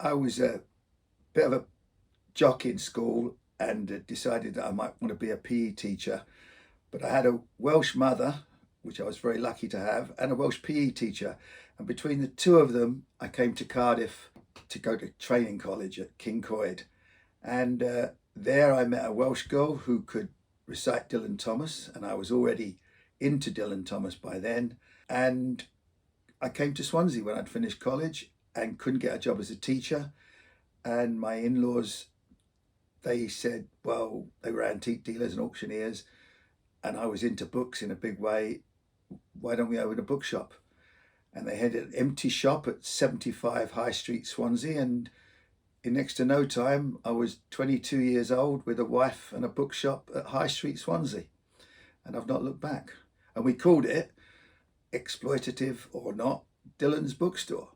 I was a bit of a jock in school and decided that I might want to be a PE teacher. But I had a Welsh mother, which I was very lucky to have, and a Welsh PE teacher. And between the two of them, I came to Cardiff to go to training college at King Coed. And there I met a Welsh girl who could recite Dylan Thomas, and I was already into Dylan Thomas by then. And I came to Swansea when I'd finished college and couldn't get a job as a teacher. And my in-laws, they said, well, they were antique dealers and auctioneers, and I was into books in a big way. Why don't we open a bookshop? And they had an empty shop at 75 High Street, Swansea. And in next to no time, I was 22 years old with a wife and a bookshop at High Street, Swansea. And I've not looked back. And we called it, exploitative or not, Dylan's Bookstore.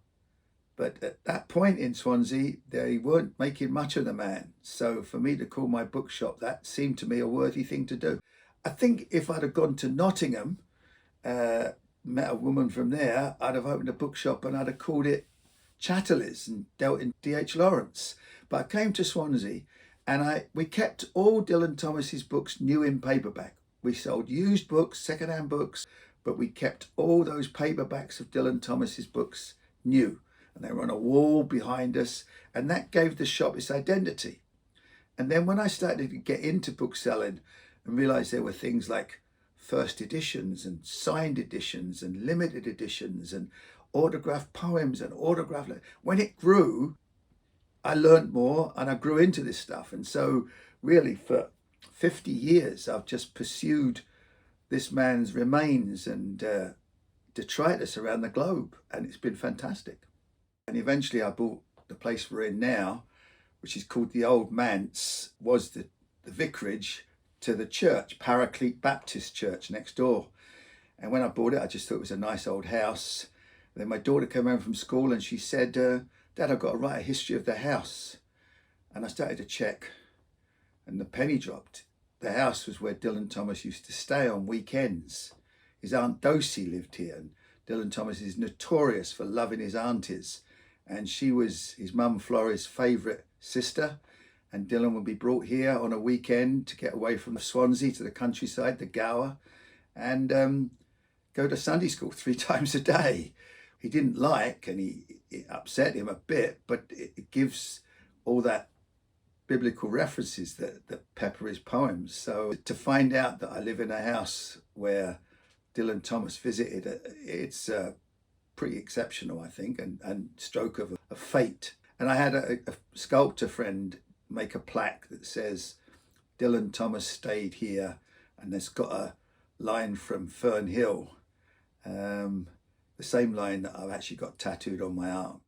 But at that point in Swansea, they weren't making much of the man. So for me to call my bookshop, that seemed to me a worthy thing to do. I think if I'd have gone to Nottingham, met a woman from there, I'd have opened a bookshop and I'd have called it Chatterley's and dealt in D.H. Lawrence. But I came to Swansea and we kept all Dylan Thomas's books new in paperback. We sold used books, second-hand books, but we kept all those paperbacks of Dylan Thomas's books new. And they were on a wall behind us, and that gave the shop its identity. And then when I started to get into book selling and realised there were things like first editions and signed editions and limited editions and autographed poems and autographed, when it grew, I learned more and I grew into this stuff. And so really for 50 years, I've just pursued this man's remains and detritus around the globe, and it's been fantastic. And eventually I bought the place we're in now, which is called the Old Manse, was the vicarage to the church, Paraclete Baptist Church next door. And when I bought it, I just thought it was a nice old house. And then my daughter came home from school and she said, Dad, I've got to write a history of the house. And I started to check and the penny dropped. The house was where Dylan Thomas used to stay on weekends. His Aunt Dosey lived here, and Dylan Thomas is notorious for loving his aunties. And she was his mum Flora's favourite sister. And Dylan would be brought here on a weekend to get away from Swansea to the countryside, the Gower, and go to Sunday school 3 times a day. He didn't like, and it upset him a bit, but it gives all that biblical references that pepper his poems. So to find out that I live in a house where Dylan Thomas visited, it's pretty exceptional, I think, and stroke of fate. And I had a sculptor friend make a plaque that says Dylan Thomas stayed here, and it's got a line from Fern Hill, the same line that I've actually got tattooed on my arm.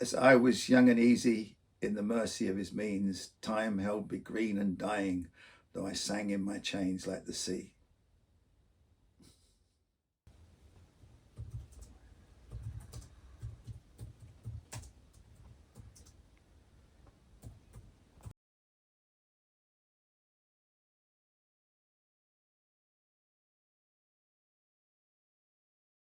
As I was young and easy in the mercy of his means, time held me green and dying, though I sang in my chains like the sea.